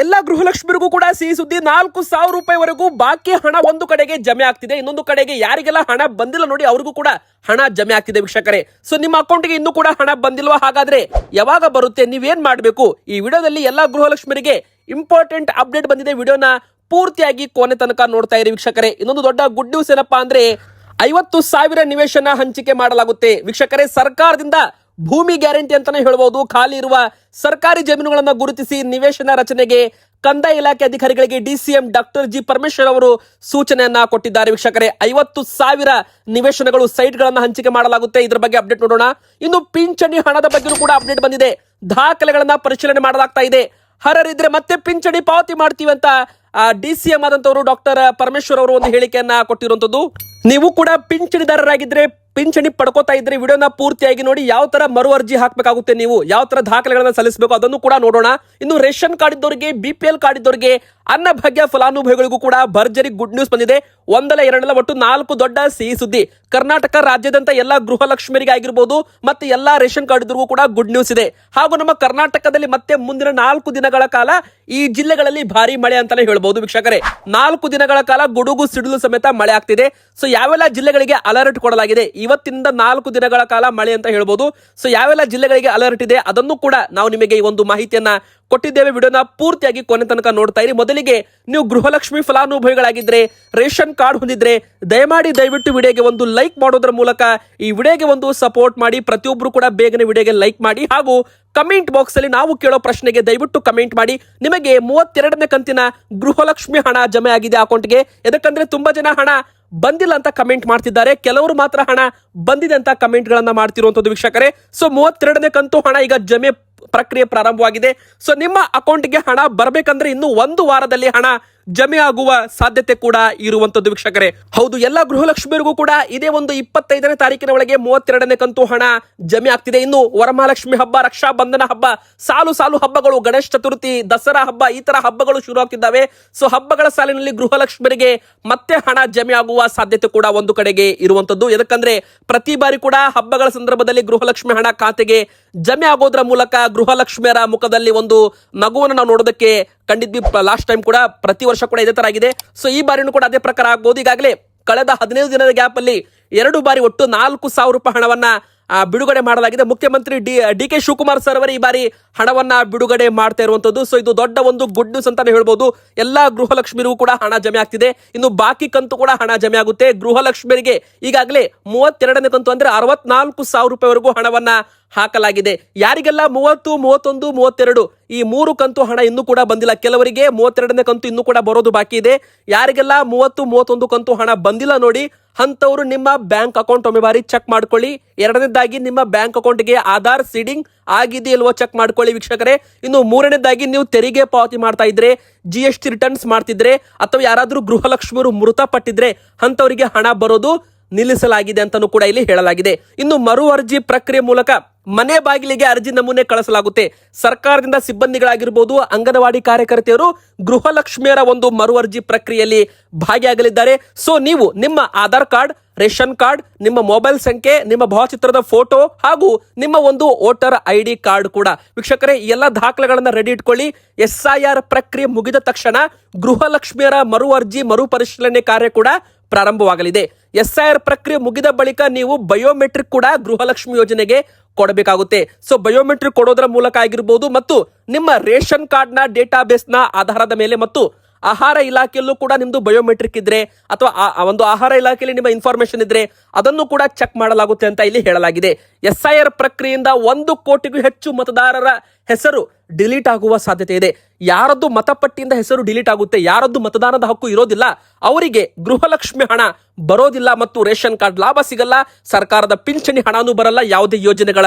ಎಲ್ಲ ಗೃಹಲಕ್ಷ್ಮಿಗೂ ಕೂಡ ಸಿಹಿ ಸುದ್ದಿ. 4,000 ರೂಪಾಯಿವರೆಗೂ ಬಾಕಿ ಹಣ ಒಂದು ಕಡೆಗೆ ಜಮೆ ಆಗ್ತಿದೆ, ಇನ್ನೊಂದು ಕಡೆಗೆ ಯಾರಿಗೆಲ್ಲ ಹಣ ಬಂದಿಲ್ಲ ನೋಡಿ ಅವ್ರಿಗೂ ಕೂಡ ಹಣ ಜಮೆ ಆಗ್ತಿದೆ ವೀಕ್ಷಕರೇ. ಸೊ ನಿಮ್ಮ ಅಕೌಂಟ್ಗೆ ಇನ್ನೂ ಕೂಡ ಹಣ ಬಂದಿಲ್ವಾ? ಹಾಗಾದ್ರೆ ಯಾವಾಗ ಬರುತ್ತೆ, ನೀವೇನ್ ಮಾಡಬೇಕು? ಈ ವಿಡಿಯೋದಲ್ಲಿ ಎಲ್ಲಾ ಗೃಹಲಕ್ಷ್ಮರಿಗೆ ಇಂಪಾರ್ಟೆಂಟ್ ಅಪ್ಡೇಟ್ ಬಂದಿದೆ. ವಿಡಿಯೋನ ಪೂರ್ತಿಯಾಗಿ ಕೊನೆ ತನಕ ನೋಡ್ತಾ ಇರಿ ವೀಕ್ಷಕರೇ. ಇನ್ನೊಂದು ದೊಡ್ಡ ಗುಡ್ ನ್ಯೂಸ್ ಏನಪ್ಪಾ ಅಂದ್ರೆ 50,000 ನಿವೇಶನ ಹಂಚಿಕೆ ಮಾಡಲಾಗುತ್ತೆ ವೀಕ್ಷಕರೇ. ಸರ್ಕಾರದಿಂದ ಭೂಮಿ ಗ್ಯಾರಂಟಿ ಅಂತಾನೆ ಹೇಳಬಹುದು. ಖಾಲಿ ಇರುವ ಸರ್ಕಾರಿ ಜಮೀನುಗಳನ್ನ ಗುರುತಿಸಿ ನಿವೇಶನ ರಚನೆಗೆ ಕಂದಾಯ ಇಲಾಖೆ ಅಧಿಕಾರಿಗಳಿಗೆ ಡಿಸಿಎಂ ಡಾಕ್ಟರ್ ಜಿ ಪರಮೇಶ್ವರ್ ಅವರು ಸೂಚನೆಯನ್ನ ಕೊಟ್ಟಿದ್ದಾರೆ ವೀಕ್ಷಕರೇ. 50,000 ನಿವೇಶನಗಳು ಸೈಟ್ ಗಳನ್ನ ಹಂಚಿಕೆ ಮಾಡಲಾಗುತ್ತೆ. ಇದ್ರ ಬಗ್ಗೆ ಅಪ್ಡೇಟ್ ನೋಡೋಣ. ಇನ್ನು ಪಿಂಚಣಿ ಹಣದ ಬಗ್ಗೆ ಕೂಡ ಅಪ್ಡೇಟ್ ಬಂದಿದೆ. ದಾಖಲೆಗಳನ್ನ ಪರಿಶೀಲನೆ ಮಾಡಲಾಗ್ತಾ ಇದೆ. ಅರ್ಹರಿದ್ರೆ ಮತ್ತೆ ಪಿಂಚಣಿ ಪಾವತಿ ಮಾಡ್ತೀವಿ ಅಂತ ಡಿಸಿಎಂ ಆದಂತವರು ಡಾಕ್ಟರ್ ಪರಮೇಶ್ವರ್ ಅವರು ಒಂದು ಹೇಳಿಕೆಯನ್ನ ಕೊಟ್ಟಿರುವಂತದ್ದು. ನೀವು ಕೂಡ ಪಿಂಚಣಿದಾರರಾಗಿದ್ರೆ, ಪಿಂಚಣಿ ಪಡ್ಕೋತಾ ಇದ್ರೆ ವಿಡಿಯೋನ ಪೂರ್ತಿಯಾಗಿ ನೋಡಿ. ಯಾವ ತರ ಮರು ಅರ್ಜಿ ಹಾಕಬೇಕಾಗುತ್ತೆ, ನೀವು ಯಾವ ತರ ದಾಖಲೆಗಳನ್ನ ಸಲ್ಲಿಸಬೇಕು ಅದನ್ನು ಕೂಡ ನೋಡೋಣ. ಇನ್ನು ರೇಷನ್ ಕಾರ್ಡ್ ಇದ್ದವರಿಗೆ, ಬಿಪಿಎಲ್ ಕಾರ್ಡ್ ಇದ್ದವರಿಗೆ, ಅನ್ನಭಾಗ್ಯ ಫಲಾನುಭವಿಗಳಿಗೂ ಕೂಡ ಭರ್ಜರಿ ಗುಡ್ ನ್ಯೂಸ್ ಬಂದಿದೆ. ಒಂದಲ್ಲ ಎರಡಲ್ಲ, ಒಟ್ಟು 4 ದೊಡ್ಡ ಸಿಹಿ ಸುದ್ದಿ. ಕರ್ನಾಟಕ ರಾಜ್ಯದಂತ ಎಲ್ಲಾ ಗೃಹಲಕ್ಷ್ಮರಿಗೆ ಆಗಿರ್ಬೋದು ಮತ್ತೆ ಎಲ್ಲಾ ರೇಷನ್ ಕಾರ್ಡ್ ಇದ್ರಿಗೂ ಕೂಡ ಗುಡ್ ನ್ಯೂಸ್ ಇದೆ. ಹಾಗೂ ನಮ್ಮ ಕರ್ನಾಟಕದಲ್ಲಿ ಮತ್ತೆ ಮುಂದಿನ 4 ದಿನಗಳ ಕಾಲ ಈ ಜಿಲ್ಲೆಗಳಲ್ಲಿ ಭಾರಿ ಮಳೆ ಅಂತಾನೆ ಹೇಳ್ಬಹುದು ವೀಕ್ಷಕರೇ. 4 ದಿನಗಳ ಕಾಲ ಗುಡುಗು ಸಿಡಿಲು ಸಮೇತ ಮಳೆ ಆಗ್ತಿದೆ. ಸೊ ಯಾವೆಲ್ಲ ಜಿಲ್ಲೆಗಳಿಗೆ ಅಲರ್ಟ್ ಕೊಡಲಾಗಿದೆ, ಇವತ್ತಿನಿಂದ 4 ದಿನಗಳ ಕಾಲ ಮಳೆ ಅಂತ ಹೇಳ್ಬೋದು. ಸೊ ಯಾವೆಲ್ಲ ಜಿಲ್ಲೆಗಳಿಗೆ ಅಲರ್ಟ್ ಇದೆ ಅದನ್ನು ಕೂಡ ನಾವು ನಿಮಗೆ ಈ ಒಂದು ಮಾಹಿತಿಯನ್ನ ಕೊಟ್ಟಿದ್ದೇವೆ. ವಿಡಿಯೋನ ಪೂರ್ತಿಯಾಗಿ ಕೊನೆ ತನಕ ನೋಡ್ತಾ ಇರಿ. ಮೊದಲಿಗೆ ನೀವು ಗೃಹಲಕ್ಷ್ಮಿ ಫಲಾನುಭವಿಗಳಾಗಿದ್ರೆ, ರೇಷನ್ ಕಾರ್ಡ್ ಹೊಂದಿದ್ರೆ ದಯವಿಟ್ಟು ವಿಡಿಯೋಗೆ ಒಂದು ಲೈಕ್ ಮಾಡೋದ್ರ ಮೂಲಕ ಈ ವಿಡಿಯೋಗೆ ಒಂದು ಸಪೋರ್ಟ್ ಮಾಡಿ. ಪ್ರತಿಯೊಬ್ಬರು ಕೂಡ ಬೇಗನೆ ವಿಡಿಯೋಗೆ ಲೈಕ್ ಮಾಡಿ. ಹಾಗೂ ಕಮೆಂಟ್ ಬಾಕ್ಸ್ ಅಲ್ಲಿ ನಾವು ಕೇಳೋ ಪ್ರಶ್ನೆಗೆ ದಯವಿಟ್ಟು ಕಮೆಂಟ್ ಮಾಡಿ. ನಿಮಗೆ 32ನೇ ಕಂತಿನ ಗೃಹಲಕ್ಷ್ಮಿ ಹಣ ಜಮೆ ಆಗಿದೆ ಅಕೌಂಟ್ಗೆ. ಯಾಕಂದ್ರೆ ತುಂಬಾ ಜನ ಹಣ ಬಂದಿಲ್ಲ ಅಂತ ಕಮೆಂಟ್ ಮಾಡ್ತಿದ್ದಾರೆ, ಕೆಲವರು ಮಾತ್ರ ಹಣ ಬಂದಿದೆ ಅಂತ ಕಮೆಂಟ್ ಗಳನ್ನ ಮಾಡ್ತಿರುವಂತದ್ದು ವೀಕ್ಷಕರೇ. ಸೊ 32ನೇ ಕಂತು ಹಣ ಈಗ ಜಮೆ ಪ್ರಕ್ರಿಯೆ ಪ್ರಾರಂಭವಾಗಿದೆ. ಸೊ ನಿಮ್ಮ ಅಕೌಂಟ್ಗೆ ಹಣ ಬರಬೇಕಂದ್ರೆ ಇನ್ನು 1 ವಾರದಲ್ಲಿ ಹಣ ಜಮೆ ಆಗುವ ಸಾಧ್ಯತೆ ಕೂಡ ಇರುವಂತದ್ದು ವೀಕ್ಷಕರೇ. ಹೌದು, ಎಲ್ಲ ಗೃಹಲಕ್ಷ್ಮಿಯರಿಗೂ ಕೂಡ ಇದೇ ಒಂದು 25ನೇ ತಾರೀಕಿನ ಒಳಗೆ 32ನೇ ಕಂತು ಹಣ ಜಮೆ ಆಗ್ತಿದೆ. ಇನ್ನು ವರಮಹಾಲಕ್ಷ್ಮಿ ಹಬ್ಬ, ರಕ್ಷಾ ಬಂಧನ ಹಬ್ಬ, ಸಾಲು ಹಬ್ಬಗಳು, ಗಣೇಶ ಚತುರ್ಥಿ, ದಸರಾ ಹಬ್ಬ, ಈ ತರ ಹಬ್ಬಗಳು ಶುರು ಆಗ್ತಿದ್ದಾವೆ. ಸೊ ಹಬ್ಬಗಳ ಸಾಲಿನಲ್ಲಿ ಗೃಹಲಕ್ಷ್ಮಿಯರಿಗೆ ಮತ್ತೆ ಹಣ ಜಮೆ ಆಗುವ ಸಾಧ್ಯತೆ ಕೂಡ ಒಂದು ಕಡೆಗೆ ಇರುವಂತದ್ದು. ಯಾಕಂದ್ರೆ ಪ್ರತಿ ಬಾರಿ ಕೂಡ ಹಬ್ಬಗಳ ಸಂದರ್ಭದಲ್ಲಿ ಗೃಹಲಕ್ಷ್ಮಿ ಹಣ ಖಾತೆಗೆ ಜಮೆ ಆಗೋದ್ರ ಮೂಲಕ ಗೃಹಲಕ್ಷ್ಮಿಯರ ಮುಖದಲ್ಲಿ ಒಂದು ನಗುವನ್ನು ನಾವು ನೋಡೋದಕ್ಕೆ ಕಂಡಿದ್ವಿ. ಲಾಸ್ಟ್ ಟೈಮ್ ಕೂಡ ಪ್ರತಿ ವರ್ಷ ಕೂಡ ಇದೇ ತರ ಆಗಿದೆ. ಸೊ ಈ ಬಾರಿನೂ ಕೂಡ ಅದೇ ಪ್ರಕಾರ ಆಗ್ಬೋದು. ಈಗಾಗಲೇ ಕಳೆದ 15 ದಿನದ ಗ್ಯಾಪ್ ಅಲ್ಲಿ 2 ಬಾರಿ ಒಟ್ಟು 4,000 ರೂಪಾಯಿ ಹಣವನ್ನ ಬಿಡುಗಡೆ ಮಾಡಲಾಗಿದೆ. ಮುಖ್ಯಮಂತ್ರಿ ಡಿ ಕೆ ಶಿವಕುಮಾರ್ ಸರ್ ಅವರು ಈ ಬಾರಿ ಹಣವನ್ನ ಬಿಡುಗಡೆ ಮಾಡ್ತಾ ಇರುವಂತದ್ದು. ಸೊ ಇದು ದೊಡ್ಡ ಒಂದು ಗುಡ್ ನ್ಯೂಸ್ ಅಂತಾನೆ ಹೇಳ್ಬೋದು. ಎಲ್ಲಾ ಗೃಹಲಕ್ಷ್ಮಿರಿಗೂ ಕೂಡ ಹಣ ಜಮೆ ಆಗ್ತಿದೆ. ಇನ್ನು ಬಾಕಿ ಕಂತು ಕೂಡ ಹಣ ಜಮೆ ಆಗುತ್ತೆ. ಗೃಹಲಕ್ಷ್ಮಿಯರಿಗೆ ಈಗಾಗಲೇ 32ನೇ ಕಂತು ಅಂದ್ರೆ 64,000 ರೂಪಾಯಿವರೆಗೂ ಹಣವನ್ನ ಹಾಕಲಾಗಿದೆ. ಯಾರಿಗೆಲ್ಲ 30, 31, 32 ಈ 3 ಕಂತು ಹಣ ಇನ್ನೂ ಕೂಡ ಬಂದಿಲ್ಲ, ಕೆಲವರಿಗೆ 32ನೇ ಕಂತು ಇನ್ನೂ ಕೂಡ ಬರೋದು ಬಾಕಿ ಇದೆ. ಯಾರಿಗೆಲ್ಲ 30, 31 ಕಂತು ಹಣ ಬಂದಿಲ್ಲ ನೋಡಿ, ಅಂತವರು ನಿಮ್ಮ ಬ್ಯಾಂಕ್ ಅಕೌಂಟ್ ಒಮ್ಮೆ ಬಾರಿ ಚೆಕ್ ಮಾಡ್ಕೊಳ್ಳಿ. ಎರಡನೇದಾಗಿ ನಿಮ್ಮ ಬ್ಯಾಂಕ್ ಅಕೌಂಟ್ಗೆ ಆಧಾರ್ ಸೀಡಿಂಗ್ ಆಗಿದೆಯಲ್ವೋ ಚೆಕ್ ಮಾಡ್ಕೊಳ್ಳಿ ವೀಕ್ಷಕರೇ. ಇನ್ನು 3ನೇದಾಗಿ ನೀವು ತೆರಿಗೆ ಪಾವತಿ ಮಾಡ್ತಾ ಇದ್ರೆ, GST ರಿಟರ್ನ್ಸ್ ಮಾಡ್ತಿದ್ರೆ, ಅಥವಾ ಯಾರಾದ್ರೂ ಗೃಹಲಕ್ಷ್ಮಿಯರು ಮೃತಪಟ್ಟಿದ್ರೆ ಅಂತವರಿಗೆ ಹಣ ಬರೋದು ನಿಲ್ಲಿಸಲಾಗಿದೆ ಅಂತಾನೂ ಕೂಡ ಇಲ್ಲಿ ಹೇಳಲಾಗಿದೆ. ಇನ್ನು ಮರು ಅರ್ಜಿ ಪ್ರಕ್ರಿಯೆ ಮೂಲಕ ಮನೆ ಬಾಗಿಲಿಗೆ ಅರ್ಜಿ ನಮೂನೆ ಕಳಿಸಲಾಗುತ್ತೆ. ಸರ್ಕಾರದಿಂದ ಸಿಬ್ಬಂದಿಗಳಾಗಿರ್ಬೋದು, ಅಂಗನವಾಡಿ ಕಾರ್ಯಕರ್ತೆಯರು ಗೃಹಲಕ್ಷ್ಮಿಯರ ಒಂದು ಮರು ಅರ್ಜಿ ಪ್ರಕ್ರಿಯೆಯಲ್ಲಿ ಭಾಗಿಯಾಗಲಿದ್ದಾರೆ. ಸೊ ನೀವು ನಿಮ್ಮ ಆಧಾರ್ ಕಾರ್ಡ್, ರೇಷನ್ ಕಾರ್ಡ್, ನಿಮ್ಮ ಮೊಬೈಲ್ ಸಂಖ್ಯೆ, ನಿಮ್ಮ ಭಾವಚಿತ್ರದ ಫೋಟೋ ಹಾಗೂ ನಿಮ್ಮ ಒಂದು ವೋಟರ್ ID ಕಾರ್ಡ್ ಕೂಡ ವೀಕ್ಷಕರೇ ಎಲ್ಲ ದಾಖಲೆಗಳನ್ನ ರೆಡಿ ಇಟ್ಕೊಳ್ಳಿ. SIR ಪ್ರಕ್ರಿಯೆ ಮುಗಿದ ತಕ್ಷಣ ಗೃಹಲಕ್ಷ್ಮಿಯರ ಮರು ಅರ್ಜಿ ಮರು ಪರಿಶೀಲನೆ ಕಾರ್ಯ ಕೂಡ ಪ್ರಾರಂಭವಾಗಲಿದೆ. SIR ಪ್ರಕ್ರಿಯೆ ಮುಗಿದ ಬಳಿಕ ನೀವು ಬಯೋಮೆಟ್ರಿಕ್ ಕೂಡ ಗೃಹಲಕ್ಷ್ಮಿ ಯೋಜನೆಗೆ ಕೊಡಬೇಕಾಗುತ್ತೆ. ಸೊ ಬಯೋಮೆಟ್ರಿಕ್ ಕೊಡೋದ್ರ ಮೂಲಕ ಆಗಿರ್ಬೋದು, ಮತ್ತು ನಿಮ್ಮ ರೇಷನ್ ಕಾರ್ಡ್ ನ ಡೇಟಾಬೇಸ್ ನ ಆಧಾರದ ಮೇಲೆ, ಮತ್ತು ಆಹಾರ ಇಲಾಖೆಯಲ್ಲೂ ಕೂಡ ನಿಮ್ದು ಬಯೋಮೆಟ್ರಿಕ್ ಇದ್ರೆ ಅಥವಾ ಒಂದು ಆಹಾರ ಇಲಾಖೆಯಲ್ಲಿ ನಿಮ್ಮ ಇನ್ಫಾರ್ಮೇಶನ್ ಇದ್ರೆ ಅದನ್ನು ಕೂಡ ಚೆಕ್ ಮಾಡಲಾಗುತ್ತೆ ಅಂತ ಇಲ್ಲಿ ಹೇಳಲಾಗಿದೆ. SIR ಪ್ರಕ್ರಿಯೆಯಿಂದ 1 ಕೋಟಿಗೂ ಹೆಚ್ಚು ಮತದಾರರ ಹೆಸರು ಡಿಲೀಟ್ ಆಗುವ ಸಾಧ್ಯತೆ ಇದೆ. ಯಾರದ್ದು ಮತಪಟ್ಟಿಯಿಂದ ಹೆಸರು ಡಿಲೀಟ್ ಆಗುತ್ತೆ, ಯಾರದ್ದು ಮತದಾನದ ಹಕ್ಕು ಇರೋದಿಲ್ಲ, ಅವರಿಗೆ ಗೃಹಲಕ್ಷ್ಮಿ ಹಣ ಬರೋದಿಲ್ಲ ಮತ್ತು ರೇಷನ್ ಕಾರ್ಡ್ ಲಾಭ ಸಿಗಲ್ಲ, ಸರ್ಕಾರದ ಪಿಂಚಣಿ ಹಣನೂ ಬರಲ್ಲ, ಯಾವುದೇ ಯೋಜನೆಗಳ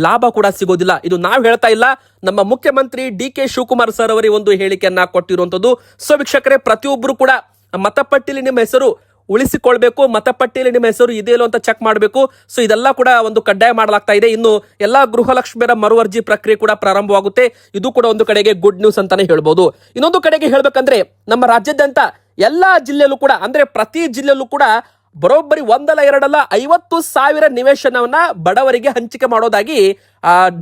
ಲಾಭ ಕೂಡ ಸಿಗೋದಿಲ್ಲ. ಇದು ನಾವು ಹೇಳ್ತಾ ಇಲ್ಲ, ನಮ್ಮ ಮುಖ್ಯಮಂತ್ರಿ ಡಿ ಕೆ ಶಿವಕುಮಾರ್ ಸರ್ ಅವರಿಗೆ ಒಂದು ಹೇಳಿಕೆಯನ್ನ ಕೊಟ್ಟಿರುವಂತದ್ದು. ಸೊ ವೀಕ್ಷಕರೇ, ಪ್ರತಿಯೊಬ್ಬರು ಕೂಡ ಮತಪಟ್ಟಿಯಲ್ಲಿ ನಿಮ್ಮ ಹೆಸರು ಉಳಿಸಿಕೊಳ್ಬೇಕು, ಮತಪಟ್ಟಿಯಲ್ಲಿ ನಿಮ್ಮ ಹೆಸರು ಇದೆಯಲ್ಲೋ ಅಂತ ಚೆಕ್ ಮಾಡಬೇಕು. ಸೊ ಇದೆಲ್ಲ ಕೂಡ ಒಂದು ಕಡ್ಡಾಯ ಮಾಡಲಾಗ್ತಾ ಇದೆ. ಇನ್ನು ಎಲ್ಲಾ ಗೃಹಲಕ್ಷ್ಮಿಯರ ಮರು ಅರ್ಜಿ ಪ್ರಕ್ರಿಯೆ ಕೂಡ ಪ್ರಾರಂಭವಾಗುತ್ತೆ. ಇದು ಕೂಡ ಒಂದು ಕಡೆಗೆ ಗುಡ್ ನ್ಯೂಸ್ ಅಂತಾನೆ ಹೇಳ್ಬೋದು. ಇನ್ನೊಂದು ಕಡೆಗೆ ಹೇಳ್ಬೇಕಂದ್ರೆ ನಮ್ಮ ರಾಜ್ಯಾದ್ಯಂತ ಎಲ್ಲಾ ಜಿಲ್ಲೆಯಲ್ಲೂ ಕೂಡ, ಅಂದ್ರೆ ಪ್ರತಿ ಜಿಲ್ಲೆಯಲ್ಲೂ ಕೂಡ ಬರೋಬ್ಬರಿ ಒಂದಲ್ಲ ಎರಡಲ್ಲ 50,000 ನಿವೇಶನವನ್ನ ಬಡವರಿಗೆ ಹಂಚಿಕೆ ಮಾಡೋದಾಗಿ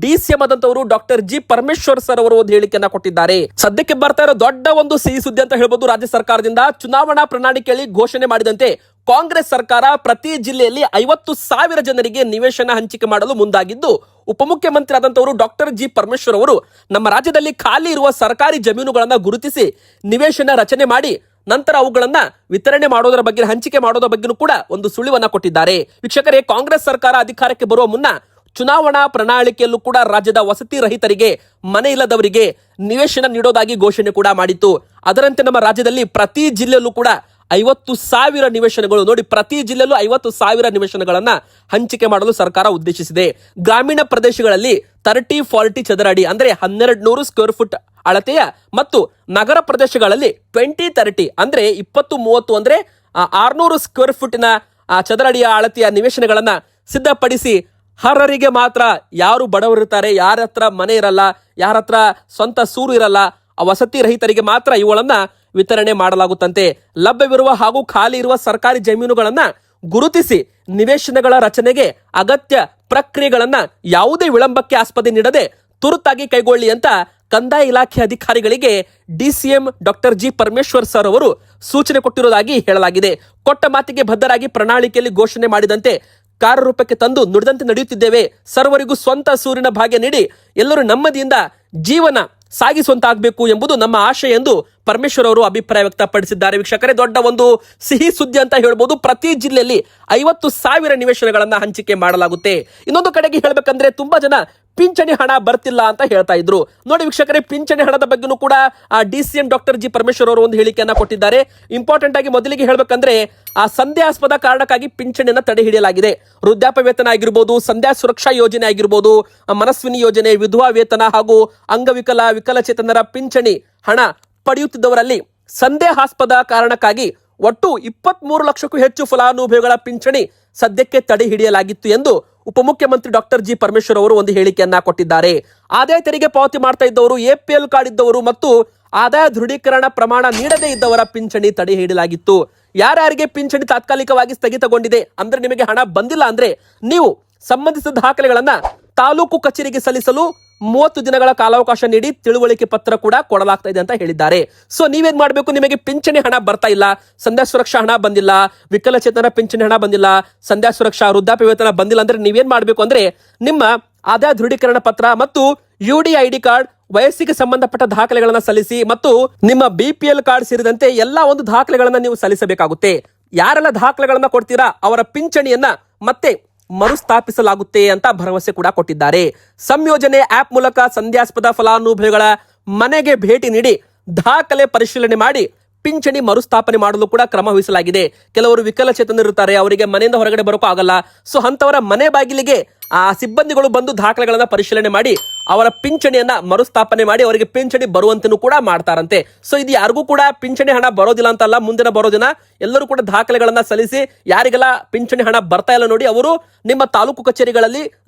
ಡಿಸಿಎಂ ಆದಂತವರು ಡಾಕ್ಟರ್ ಜಿ ಪರಮೇಶ್ವರ್ ಸರ್ ಅವರು ಒಂದು ಹೇಳಿಕೆಯನ್ನ ಕೊಟ್ಟಿದ್ದಾರೆ. ಸದ್ಯಕ್ಕೆ ಬರ್ತಾ ಇರೋ ದೊಡ್ಡ ಒಂದು ಸಿಹಿ ಸುದ್ದಿ ಅಂತ ಹೇಳ್ಬೋದು. ರಾಜ್ಯ ಸರ್ಕಾರದಿಂದ ಚುನಾವಣಾ ಪ್ರಣಾಳಿಕೆಯಲ್ಲಿ ಘೋಷಣೆ ಮಾಡಿದಂತೆ ಕಾಂಗ್ರೆಸ್ ಸರ್ಕಾರ ಪ್ರತಿ ಜಿಲ್ಲೆಯಲ್ಲಿ 50,000 ಜನರಿಗೆ ನಿವೇಶನ ಹಂಚಿಕೆ ಮಾಡಲು ಮುಂದಾಗಿದ್ದು, ಉಪಮುಖ್ಯಮಂತ್ರಿ ಆದಂತವರು ಡಾಕ್ಟರ್ ಜಿ ಪರಮೇಶ್ವರ್ ಅವರು ನಮ್ಮ ರಾಜ್ಯದಲ್ಲಿ ಖಾಲಿ ಇರುವ ಸರ್ಕಾರಿ ಜಮೀನುಗಳನ್ನ ಗುರುತಿಸಿ ನಿವೇಶನ ರಚನೆ ಮಾಡಿ ನಂತರ ಅವುಗಳನ್ನ ವಿತರಣೆ ಮಾಡೋದರ ಬಗ್ಗೆ, ಹಂಚಿಕೆ ಮಾಡೋದರ ಬಗ್ಗೆ ಕೂಡ ಒಂದು ಸುಳಿವನ್ನ ಕೊಟ್ಟಿದ್ದಾರೆ. ವೀಕ್ಷಕರೇ, ಕಾಂಗ್ರೆಸ್ ಸರ್ಕಾರ ಅಧಿಕಾರಕ್ಕೆ ಬರುವ ಮುನ್ನ ಚುನಾವಣಾ ಪ್ರಣಾಳಿಕೆಯಲ್ಲೂ ಕೂಡ ರಾಜ್ಯದ ವಸತಿ ರಹಿತರಿಗೆ, ಮನೆ ಇಲ್ಲದವರಿಗೆ ನಿವೇಶನ ನೀಡೋದಾಗಿ ಘೋಷಣೆ ಕೂಡ ಮಾಡಿತ್ತು. ಅದರಂತೆ ನಮ್ಮ ರಾಜ್ಯದಲ್ಲಿ ಪ್ರತಿ ಜಿಲ್ಲೆಯಲ್ಲೂ ಕೂಡ 50,000 ನಿವೇಶನಗಳು, ನೋಡಿ ಪ್ರತಿ ಜಿಲ್ಲೆಯಲ್ಲೂ 50,000 ನಿವೇಶನಗಳನ್ನ ಹಂಚಿಕೆ ಮಾಡಲು ಸರ್ಕಾರ ಉದ್ದೇಶಿಸಿದೆ. ಗ್ರಾಮೀಣ ಪ್ರದೇಶಗಳಲ್ಲಿ 30-40 ಚದರ ಅಡಿ ಅಂದ್ರೆ 1200 ಸ್ಕ್ವೇರ್ ಫುಟ್ ಅಳತೆಯ ಮತ್ತು ನಗರ ಪ್ರದೇಶಗಳಲ್ಲಿ 20-30 ಅಂದ್ರೆ 20-30 ಅಂದ್ರೆ 600 ಸ್ಕ್ವೇರ್ ಫುಟ್ನ ಚದರ ಅಡಿಯ ಅಳತೆಯ ನಿವೇಶನಗಳನ್ನ ಸಿದ್ಧಪಡಿಸಿ ಅರ್ಹರಿಗೆ ಮಾತ್ರ, ಯಾರು ಬಡವರಿರ್ತಾರೆ, ಯಾರ ಹತ್ರ ಮನೆ ಇರಲ್ಲ, ಯಾರ ಹತ್ರ ಸ್ವಂತ ಸೂರು ಇರಲ್ಲ, ಆ ವಸತಿ ರಹಿತರಿಗೆ ಮಾತ್ರ ಇವುಗಳನ್ನ ವಿತರಣೆ ಮಾಡಲಾಗುತ್ತಂತೆ. ಲಭ್ಯವಿರುವ ಹಾಗೂ ಖಾಲಿ ಇರುವ ಸರ್ಕಾರಿ ಜಮೀನುಗಳನ್ನ ಗುರುತಿಸಿ ನಿವೇಶನಗಳ ರಚನೆಗೆ ಅಗತ್ಯ ಪ್ರಕ್ರಿಯೆಗಳನ್ನ ಯಾವುದೇ ವಿಳಂಬಕ್ಕೆ ಆಸ್ಪದ ನೀಡದೆ ತುರ್ತಾಗಿ ಕೈಗೊಳ್ಳಿ ಅಂತ ಕಂದಾಯ ಇಲಾಖೆ ಅಧಿಕಾರಿಗಳಿಗೆ DCM doctor G Parameshwar sir ಅವರು ಸೂಚನೆ ಕೊಟ್ಟಿರುವುದಾಗಿ ಹೇಳಲಾಗಿದೆ. ಕೊಟ್ಟ ಮಾತಿಗೆ ಬದ್ಧರಾಗಿ ಪ್ರಣಾಳಿಕೆಯಲ್ಲಿ ಘೋಷಣೆ ಮಾಡಿದಂತೆ ಕಾರ್ಯರೂಪಕ್ಕೆ ತಂದು ನುಡಿದಂತೆ ನಡೆಯುತ್ತಿದ್ದೇವೆ. ಸರ್ವರಿಗೂ ಸ್ವಂತ ಸೂರಿನ ಭಾಗ್ಯ ನೀಡಿ ಎಲ್ಲರೂ ನೆಮ್ಮದಿಯಿಂದ ಜೀವನ ಸಾಗಿಸುವಂತಾಗಬೇಕು ಎಂಬುದು ನಮ್ಮ ಆಶಯ ಎಂದು ಪರಮೇಶ್ವರ್ ಅವರು ಅಭಿಪ್ರಾಯ ವ್ಯಕ್ತಪಡಿಸಿದ್ದಾರೆ. ವೀಕ್ಷಕರೇ, ದೊಡ್ಡ ಒಂದು ಸಿಹಿ ಸುದ್ದಿ ಅಂತ ಹೇಳ್ಬೋದು. ಪ್ರತಿ ಜಿಲ್ಲೆಯಲ್ಲಿ 50,000 ನಿವೇಶನಗಳನ್ನ ಹಂಚಿಕೆ ಮಾಡಲಾಗುತ್ತೆ. ಇನ್ನೊಂದು ಕಡೆಗೆ ಹೇಳ್ಬೇಕಂದ್ರೆ ತುಂಬಾ ಜನ ಪಿಂಚಣಿ ಹಣ ಬರ್ತಿಲ್ಲ ಅಂತ ಹೇಳ್ತಾ ಇದ್ರು. ನೋಡಿ ವೀಕ್ಷಕರೇ, ಪಿಂಚಣಿ ಹಣದ ಬಗ್ಗೆನೂ ಕೂಡ ಡಿಸಿಎಂ ಡಾಕ್ಟರ್ ಜಿ ಪರಮೇಶ್ವರ್ ಅವರು ಒಂದು ಹೇಳಿಕೆಯನ್ನ ಕೊಟ್ಟಿದ್ದಾರೆ. ಇಂಪಾರ್ಟೆಂಟ್ ಆಗಿ ಮೊದಲಿಗೆ ಹೇಳ್ಬೇಕಂದ್ರೆ ಸಂದೇಹಾಸ್ಪದ ಕಾರಣಕ್ಕಾಗಿ ಪಿಂಚಣಿಯನ್ನ ತಡೆ ಹಿಡಿಯಲಾಗಿದೆ. ವೃದ್ಧಾಪ್ಯ ವೇತನ ಆಗಿರ್ಬೋದು, ಸಂಧ್ಯಾ ಸುರಕ್ಷಾ ಯೋಜನೆ ಆಗಿರ್ಬೋದು, ಮನಸ್ವಿನಿ ಯೋಜನೆ, ವಿಧವಾ ವೇತನ ಹಾಗೂ ವಿಕಲಚೇತನರ ಪಿಂಚಣಿ ಹಣ ಪಡೆಯುತ್ತಿದ್ದವರಲ್ಲಿ ಸಂದೇಹಾಸ್ಪದ ಕಾರಣಕ್ಕಾಗಿ ಒಟ್ಟು 23 ಲಕ್ಷಕ್ಕೂ ಹೆಚ್ಚು ಫಲಾನುಭವಿಗಳ ಪಿಂಚಣಿ ಸದ್ಯಕ್ಕೆ ತಡೆ ಹಿಡಿಯಲಾಗಿತ್ತು ಎಂದು ಉಪಮುಖ್ಯಮಂತ್ರಿ ಡಾಕ್ಟರ್ ಜಿ ಪರಮೇಶ್ವರ್ ಅವರು ಒಂದು ಹೇಳಿಕೆಯನ್ನ ಕೊಟ್ಟಿದ್ದಾರೆ. ಆದಾಯ ತೆರಿಗೆ ಪಾವತಿ ಮಾಡ್ತಾ ಇದ್ದವರು, ಎಪಿಎಲ್ ಕಾರ್ಡ್ ಇದ್ದವರು ಮತ್ತು ಆದಾಯ ದೃಢೀಕರಣ ಪ್ರಮಾಣ ನೀಡದೇ ಇದ್ದವರ ಪಿಂಚಣಿ ತಡೆ ಹಿಡಿಯಲಾಗಿತ್ತು. ಯಾರ್ಯಾರಿಗೆ ಪಿಂಚಣಿ ತಾತ್ಕಾಲಿಕವಾಗಿ ಸ್ಥಗಿತಗೊಂಡಿದೆ ಅಂದ್ರೆ ನಿಮಗೆ ಹಣ ಬಂದಿಲ್ಲ ಅಂದ್ರೆ ನೀವು ಸಂಬಂಧಿಸಿದ ದಾಖಲೆಗಳನ್ನ ತಾಲೂಕು ಕಚೇರಿಗೆ ಸಲ್ಲಿಸಲು 30 ದಿನಗಳ ಕಾಲಾವಕಾಶ ನೀಡಿ ತಿಳುವಳಿಕೆ ಪತ್ರ ಕೂಡ ಕೊಡಲಾಗ್ತಾ ಇದೆ ಅಂತ ಹೇಳಿದ್ದಾರೆ. ಸೊ ನೀವೇನ್ ಮಾಡಬೇಕು, ನಿಮಗೆ ಪಿಂಚಣಿ ಹಣ ಬರ್ತಾ ಇಲ್ಲ, ಸಂಧ್ಯಾ ಸುರಕ್ಷಾ ಹಣ ಬಂದಿಲ್ಲ, ವಿಕಲಚೇತನ ಪಿಂಚಣಿ ಹಣ ಬಂದಿಲ್ಲ, ಸಂಧ್ಯಾ ಸುರಕ್ಷಾ ವೃದ್ಧಾಪ್ಯ ವೇತನ ಬಂದಿಲ್ಲ ಅಂದ್ರೆ ನೀವೇನ್ ಮಾಡಬೇಕು ಅಂದ್ರೆ ನಿಮ್ಮ ಆದಾಯ ದೃಢೀಕರಣ ಪತ್ರ ಮತ್ತು UDID ಕಾರ್ಡ್, ವಯಸ್ಸಿಗೆ ಸಂಬಂಧಪಟ್ಟ ದಾಖಲೆಗಳನ್ನ ಸಲ್ಲಿಸಿ ಮತ್ತು ನಿಮ್ಮ BPL ಕಾರ್ಡ್ ಸೇರಿದಂತೆ ಎಲ್ಲಾ ಒಂದು ದಾಖಲೆಗಳನ್ನ ನೀವು ಸಲ್ಲಿಸಬೇಕಾಗುತ್ತೆ. ಯಾರೆಲ್ಲ ದಾಖಲೆಗಳನ್ನ ಕೊಡ್ತೀರಾ ಅವರ ಪಿಂಚಣಿಯನ್ನ ಮತ್ತೆ ಮರುಸ್ಥಾಪಿಸಲಾಗುತ್ತೆ ಅಂತ ಭರವಸೆ ಕೂಡ ಕೊಟ್ಟಿದ್ದಾರೆ. ಸಂಯೋಜನೆ ಆಪ್ ಮೂಲಕ ಸಂಧ್ಯಾಸ್ಪದ ಫಲಾನುಭವಿಗಳ ಮನೆಗೆ ಭೇಟಿ ನೀಡಿ ದಾಖಲೆ ಪರಿಶೀಲನೆ ಮಾಡಿ ಪಿಂಚಣಿ ಮರುಸ್ಥಾಪನೆ ಮಾಡಲು ಕೂಡ ಕ್ರಮ ವಹಿಸಲಾಗಿದೆ. ಕೆಲವರು ವಿಕಲಚೇತನರಿರುತ್ತಾರೆ, ಅವರಿಗೆ ಮನೆಯಿಂದ ಹೊರಗಡೆ ಬರೋಕೆ ಆಗಲ್ಲ. ಸೊ ಅಂತವರ ಮನೆ ಬಾಗಿಲಿಗೆ ಸಿಬ್ಬಂದಿಗಳು ಬಂದು ದಾಖಲೆಗಳನ್ನ ಪರಿಶೀಲನೆ ಮಾಡಿ ಅವರ ಪಿಂಚಣಿಯನ್ನ ಮರುಸ್ಥಾಪನೆ ಮಾಡಿ ಅವರಿಗೆ ಪಿಂಚಣಿ ಬರುವಂತನೂ ಕೂಡ ಮಾಡ್ತಾರಂತೆ. ಸೊ ಇದು ಯಾರಿಗೂ ಕೂಡ ಪಿಂಚಣಿ ಹಣ ಬರೋದಿಲ್ಲ ಅಂತಲ್ಲ, ಮುಂದಿನ ಬರೋ ದಿನ ಎಲ್ಲರೂ ಕೂಡ ದಾಖಲೆಗಳನ್ನ ಸಲ್ಲಿಸಿ ಯಾರಿಗೆಲ್ಲ ಪಿಂಚಣಿ ಹಣ ಬರ್ತಾ ಇಲ್ಲ ನೋಡಿ ಅವರು ನಿಮ್ಮ ತಾಲೂಕು ಕಚೇರಿಗಳಲ್ಲಿ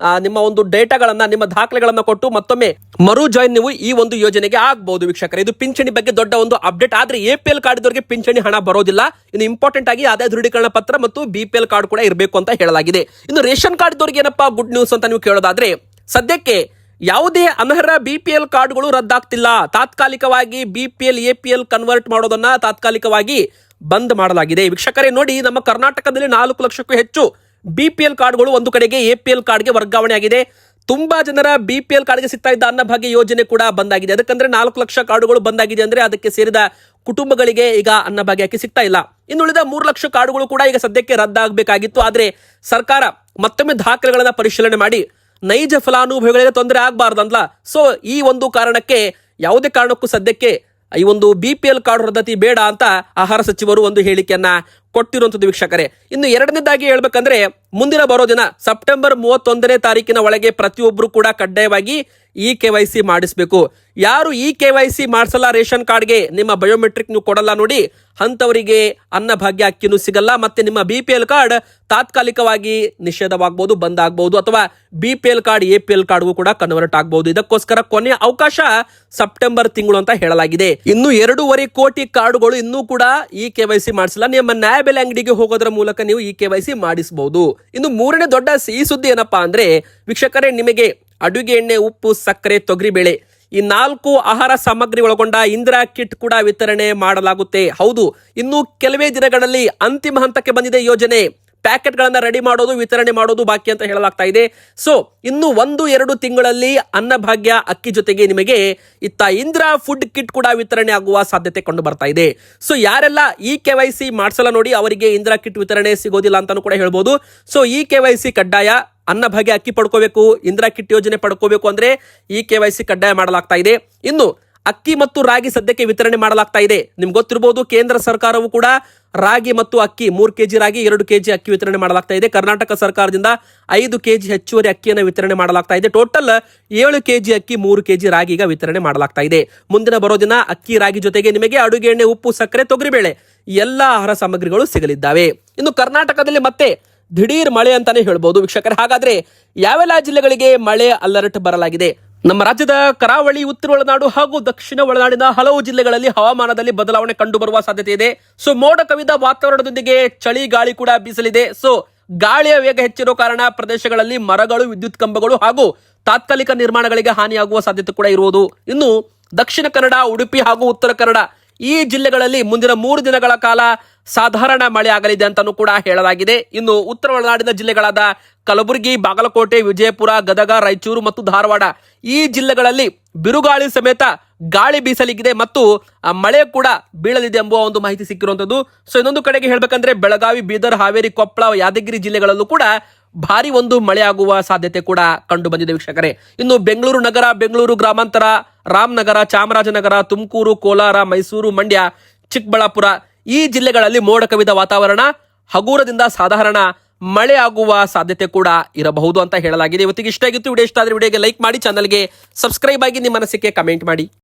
ನಿಮ್ಮ ಒಂದು ಡೇಟಾಗಳನ್ನ, ನಿಮ್ಮ ದಾಖಲೆಗಳನ್ನ ಕೊಟ್ಟು ಮತ್ತೊಮ್ಮೆ ಮರು ಜಾಯಿನ್ ನೀವು ಈ ಒಂದು ಯೋಜನೆಗೆ ಆಗಬಹುದು. ವೀಕ್ಷಕರೇ, ಇದು ಪಿಂಚಣಿ ಬಗ್ಗೆ ದೊಡ್ಡ ಒಂದು ಅಪ್ಡೇಟ್. ಆದ್ರೆ APL ಕಾರ್ಡ್ ಇದ್ದವರಿಗೆ ಪಿಂಚಣಿ ಹಣ ಬರೋದಿಲ್ಲ. ಇನ್ನು ಇಂಪಾರ್ಟೆಂಟ್ ಆಗಿ ಆದಾಯ ದೃಢೀಕರಣ ಪತ್ರ ಮತ್ತು BPL ಕಾರ್ಡ್ ಕೂಡ ಇರಬೇಕು ಅಂತ ಹೇಳಲಾಗಿದೆ. ಇನ್ನು ರೇಷನ್ ಕಾರ್ಡ್ ಇದ್ದವರಿಗೆ ಏನಪ್ಪಾ ಗುಡ್ ನ್ಯೂಸ್ ಅಂತ ನೀವು ಕೇಳೋದಾದ್ರೆ, ಸದ್ಯಕ್ಕೆ ಯಾವುದೇ ಅನರ್ಹ BPL ಕಾರ್ಡ್ಗಳು ರದ್ದಾಗ್ತಿಲ್ಲ. ತಾತ್ಕಾಲಿಕವಾಗಿ BPL APL ಕನ್ವರ್ಟ್ ಮಾಡೋದನ್ನ ತಾತ್ಕಾಲಿಕವಾಗಿ ಬಂದ್ ಮಾಡಲಾಗಿದೆ. ವೀಕ್ಷಕರೇ ನೋಡಿ, ನಮ್ಮ ಕರ್ನಾಟಕದಲ್ಲಿ 4 ಲಕ್ಷಕ್ಕೂ ಹೆಚ್ಚು BPL ಕಾರ್ಡ್ಗಳು ಒಂದು ಕಡೆಗೆ APL ಕಾರ್ಡ್ಗೆ ವರ್ಗಾವಣೆ ಆಗಿದೆ. ತುಂಬಾ ಜನರ BPL ಕಾರ್ಡ್ಗೆ ಸಿಗ್ತಾ ಇದ್ದ ಅನ್ನಭಾಗ್ಯ ಯೋಜನೆ ಕೂಡ ಬಂದಾಗಿದೆ. ಅದಕ್ಕಂದ್ರೆ 4 ಲಕ್ಷ ಕಾರ್ಡುಗಳು ಬಂದಾಗಿದೆ ಅಂದ್ರೆ ಅದಕ್ಕೆ ಸೇರಿದ ಕುಟುಂಬಗಳಿಗೆ ಈಗ ಅನ್ನಭಾಗ್ಯಕ್ಕೆ ಸಿಗ್ತಾ ಇಲ್ಲ. ಇನ್ನುಳಿದ 3 ಲಕ್ಷ ಕಾರ್ಡುಗಳು ಕೂಡ ಈಗ ಸದ್ಯಕ್ಕೆ ರದ್ದಾಗಬೇಕಾಗಿತ್ತು. ಆದ್ರೆ ಸರ್ಕಾರ ಮತ್ತೊಮ್ಮೆ ದಾಖಲೆಗಳನ್ನ ಪರಿಶೀಲನೆ ಮಾಡಿ ನೈಜ ಫಲಾನುಭವಿಗಳಿಗೆ ತೊಂದರೆ ಆಗಬಾರ್ದಂತ ಸೊ ಈ ಒಂದು ಕಾರಣಕ್ಕೆ ಯಾವುದೇ ಕಾರಣಕ್ಕೂ ಸದ್ಯಕ್ಕೆ ಈ ಒಂದು BPL ಕಾರ್ಡ್ ರದ್ದತಿ ಬೇಡ ಅಂತ ಆಹಾರ ಸಚಿವರು ಒಂದು ಹೇಳಿಕೆಯನ್ನ ಕೊಟ್ಟಿರುವಂತದ್ದು. ವೀಕ್ಷಕರೇ, ಇನ್ನು ಎರಡನೇದಾಗಿ ಹೇಳ್ಬೇಕಂದ್ರೆ ಮುಂದಿನ ಬರೋ ದಿನ ಸೆಪ್ಟೆಂಬರ್ 31ನೇ ತಾರೀಕಿನ ಒಳಗೆ ಪ್ರತಿಯೊಬ್ಬರು ಕೂಡ ಕಡ್ಡಾಯವಾಗಿ KYC ಮಾಡಿಸಬೇಕು. ಯಾರು KYC ಮಾಡಿಸಲ್ಲ ರೇಷನ್ ಕಾರ್ಡ್ಗೆ ನಿಮ್ಮ ಬಯೋಮೆಟ್ರಿಕ್ ನೀವು ಕೊಡಲ್ಲ ನೋಡಿ, ಅಂತವರಿಗೆ ಅನ್ನಭಾಗ್ಯ ಅಕ್ಕಿನೂ ಸಿಗಲ್ಲ. ಮತ್ತೆ ನಿಮ್ಮ BPL ಕಾರ್ಡ್ ತಾತ್ಕಾಲಿಕವಾಗಿ ನಿಷೇಧವಾಗಬಹುದು, ಬಂದ್ ಆಗಬಹುದು, ಅಥವಾ BPL ಕಾರ್ಡ್ APL ಕಾರ್ಡ್ಗೂ ಕೂಡ ಕನ್ವರ್ಟ್ ಆಗಬಹುದು. ಇದಕ್ಕೋಸ್ಕರ ಕೊನೆಯ ಅವಕಾಶ ಸೆಪ್ಟೆಂಬರ್ ತಿಂಗಳು ಅಂತ ಹೇಳಲಾಗಿದೆ. ಇನ್ನು 2.5 ಕೋಟಿ ಕಾರ್ಡುಗಳು ಇನ್ನೂ ಕೂಡ KYC ಮಾಡಿಸಿಲ್ಲ. ನಿಮ್ಮ ನ್ಯಾಯ ಬೆಲೆ ಅಂಗಡಿಗೆ ಹೋಗೋದ್ರ ಮೂಲಕ ನೀವು ಈ KYC ಮಾಡಿಸಬಹುದು. ಇನ್ನು ಮೂರನೇ ದೊಡ್ಡ ಸಿಹಿ ಸುದ್ದಿ ಏನಪ್ಪಾ ಅಂದ್ರೆ ವೀಕ್ಷಕರೇ, ನಿಮಗೆ ಅಡುಗೆ ಎಣ್ಣೆ, ಉಪ್ಪು, ಸಕ್ಕರೆ, ತೊಗರಿಬೇಳೆ ಈ 4 ಆಹಾರ ಸಾಮಗ್ರಿ ಒಳಗೊಂಡ ಇಂದಿರಾ ಕಿಟ್ ಕೂಡ ವಿತರಣೆ ಮಾಡಲಾಗುತ್ತೆ. ಹೌದು, ಇನ್ನು ಕೆಲವೇ ದಿನಗಳಲ್ಲಿ ಅಂತಿಮ ಹಂತಕ್ಕೆ ಬಂದಿದೆ ಯೋಜನೆ. ಪ್ಯಾಕೆಟ್ ಗಳನ್ನ ರೆಡಿ ಮಾಡೋದು, ವಿತರಣೆ ಮಾಡೋದು ಬಾಕಿ ಅಂತ ಹೇಳಲಾಗ್ತಾ ಇದೆ. ಸೊ ಇನ್ನು 1-2 ತಿಂಗಳಲ್ಲಿ ಅನ್ನಭಾಗ್ಯ ಅಕ್ಕಿ ಜೊತೆಗೆ ನಿಮಗೆ ಇತ್ತ ಇಂದಿರಾ ಫುಡ್ ಕಿಟ್ ಕೂಡ ವಿತರಣೆ ಆಗುವ ಸಾಧ್ಯತೆ ಕಂಡು ಬರ್ತಾ ಇದೆ. ಸೊ ಯಾರೆಲ್ಲ ಈ KYC ಮಾಡಿಸಲ್ಲ ನೋಡಿ, ಅವರಿಗೆ ಇಂದಿರಾ ಕಿಟ್ ವಿತರಣೆ ಸಿಗೋದಿಲ್ಲ ಅಂತಾನು ಕೂಡ ಹೇಳ್ಬೋದು. ಸೊ ಈ KYC ಕಡ್ಡಾಯ. ಅನ್ನಭಾಗ್ಯ ಅಕ್ಕಿ ಪಡ್ಕೋಬೇಕು, ಇಂದಿರಾ ಕಿಟ್ ಯೋಜನೆ ಪಡ್ಕೋಬೇಕು ಅಂದ್ರೆ ಈ KYC ಕಡ್ಡಾಯ ಮಾಡಲಾಗ್ತಾ ಇದೆ. ಇನ್ನು ಅಕ್ಕಿ ಮತ್ತು ರಾಗಿ ಸದ್ಯಕ್ಕೆ ವಿತರಣೆ ಮಾಡಲಾಗ್ತಾ ಇದೆ. ನಿಮ್ಗೆ ಗೊತ್ತಿರಬಹುದು, ಕೇಂದ್ರ ಸರ್ಕಾರವು ಕೂಡ ರಾಗಿ ಮತ್ತು ಅಕ್ಕಿ 3 kg ರಾಗಿ 2 kg ಅಕ್ಕಿ ವಿತರಣೆ ಮಾಡಲಾಗ್ತಾ ಇದೆ. ಕರ್ನಾಟಕ ಸರ್ಕಾರದಿಂದ 5 kg ಹೆಚ್ಚುವರಿ ಅಕ್ಕಿಯನ್ನು ವಿತರಣೆ ಮಾಡಲಾಗ್ತಾ ಇದೆ. ಟೋಟಲ್ 7 kg ಅಕ್ಕಿ, 3 kg ರಾಗಿ ಈಗ ವಿತರಣೆ ಮಾಡಲಾಗ್ತಾ ಇದೆ. ಮುಂದಿನ ಬರೋ ದಿನ ಅಕ್ಕಿ ರಾಗಿ ಜೊತೆಗೆ ನಿಮಗೆ ಅಡುಗೆ ಎಣ್ಣೆ, ಉಪ್ಪು, ಸಕ್ಕರೆ, ತೊಗರಿಬೇಳೆ ಎಲ್ಲ ಆಹಾರ ಸಾಮಗ್ರಿಗಳು ಸಿಗಲಿದ್ದಾವೆ. ಇನ್ನು ಕರ್ನಾಟಕದಲ್ಲಿ ಮತ್ತೆ ದಿಢೀರ್ ಮಳೆ ಅಂತಾನೆ ಹೇಳ್ಬಹುದು ವೀಕ್ಷಕರೇ. ಹಾಗಾದ್ರೆ ಯಾವೆಲ್ಲ ಜಿಲ್ಲೆಗಳಿಗೆ ಮಳೆ ಅಲರ್ಟ್ ಬರಲಾಗಿದೆ? ನಮ್ಮ ರಾಜ್ಯದ ಕರಾವಳಿ, ಉತ್ತರ ಒಳನಾಡು ಹಾಗೂ ದಕ್ಷಿಣ ಒಳನಾಡಿನ ಹಲವು ಜಿಲ್ಲೆಗಳಲ್ಲಿ ಹವಾಮಾನದಲ್ಲಿ ಬದಲಾವಣೆ ಕಂಡು ಬರುವ ಸಾಧ್ಯತೆ ಇದೆ. ಸೊ ಮೋಡ ಕವಿದ ವಾತಾವರಣದೊಂದಿಗೆ ಚಳಿ ಗಾಳಿ ಕೂಡ ಬೀಸಲಿದೆ. ಸೊ ಗಾಳಿಯ ವೇಗ ಹೆಚ್ಚಿರೋ ಕಾರಣ ಪ್ರದೇಶಗಳಲ್ಲಿ ಮರಗಳು, ವಿದ್ಯುತ್ ಕಂಬಗಳು ಹಾಗೂ ತಾತ್ಕಾಲಿಕ ನಿರ್ಮಾಣಗಳಿಗೆ ಹಾನಿಯಾಗುವ ಸಾಧ್ಯತೆ ಕೂಡ ಇರುವುದು. ಇನ್ನು ದಕ್ಷಿಣ ಕನ್ನಡ, ಉಡುಪಿ ಹಾಗೂ ಉತ್ತರ ಕನ್ನಡ ಈ ಜಿಲ್ಲೆಗಳಲ್ಲಿ ಮುಂದಿನ 3 ದಿನಗಳ ಕಾಲ ಸಾಧಾರಣ ಮಳೆ ಆಗಲಿದೆ ಅಂತಾನೂ ಕೂಡ ಹೇಳಲಾಗಿದೆ. ಇನ್ನು ಉತ್ತರ ಒಳನಾಡಿನ ಜಿಲ್ಲೆಗಳಾದ ಕಲಬುರಗಿ, ಬಾಗಲಕೋಟೆ, ವಿಜಯಪುರ, ಗದಗ, ರಾಯಚೂರು ಮತ್ತು ಧಾರವಾಡ ಈ ಜಿಲ್ಲೆಗಳಲ್ಲಿ ಬಿರುಗಾಳಿ ಸಮೇತ ಗಾಳಿ ಬೀಸಲಿದೆ ಮತ್ತು ಮಳೆ ಕೂಡ ಬೀಳಲಿದೆ ಎಂಬುವ ಒಂದು ಮಾಹಿತಿ ಸಿಕ್ಕಿರುವಂತದ್ದು. ಸೊ ಇನ್ನೊಂದು ಕಡೆಗೆ ಹೇಳ್ಬೇಕಂದ್ರೆ ಬೆಳಗಾವಿ, ಬೀದರ್, ಹಾವೇರಿ, ಕೊಪ್ಪಳ, ಯಾದಗಿರಿ ಜಿಲ್ಲೆಗಳಲ್ಲೂ ಕೂಡ ಭಾರಿ ಒಂದು ಮಳೆ ಆಗುವ ಸಾಧ್ಯತೆ ಕೂಡ ಕಂಡು ಬಂದಿದೆ ವೀಕ್ಷಕರೇ. ಇನ್ನು ಬೆಂಗಳೂರು ನಗರ, ಬೆಂಗಳೂರು ಗ್ರಾಮಾಂತರ, ರಾಮನಗರ, ಚಾಮರಾಜನಗರ, ತುಮಕೂರು, ಕೋಲಾರ, ಮೈಸೂರು, ಮಂಡ್ಯ, ಚಿಕ್ಕಬಳ್ಳಾಪುರ ಈ ಜಿಲ್ಲೆಗಳಲ್ಲಿ ಮೋಡ ಕವಿದ ವಾತಾವರಣ, ಹಗುರದಿಂದ ಸಾಧಾರಣ ಮಳೆ ಆಗುವ ಸಾಧ್ಯತೆ ಕೂಡ ಇರಬಹುದು ಅಂತ ಹೇಳಲಾಗಿದೆ. ಇವತ್ತಿಗೆ ಇಷ್ಟ ಆಗಿತ್ತು. ವಿಡಿಯೋ ಇಷ್ಟ ಆದ್ರೆ ವಿಡಿಯೋಗೆ ಲೈಕ್ ಮಾಡಿ, ಚಾನಲ್ಗೆ ಸಬ್ಸ್ಕ್ರೈಬ್ ಆಗಿ ನಿಮ್ಮ ಅನಿಸಿಕೆ ಕಮೆಂಟ್ ಮಾಡಿ.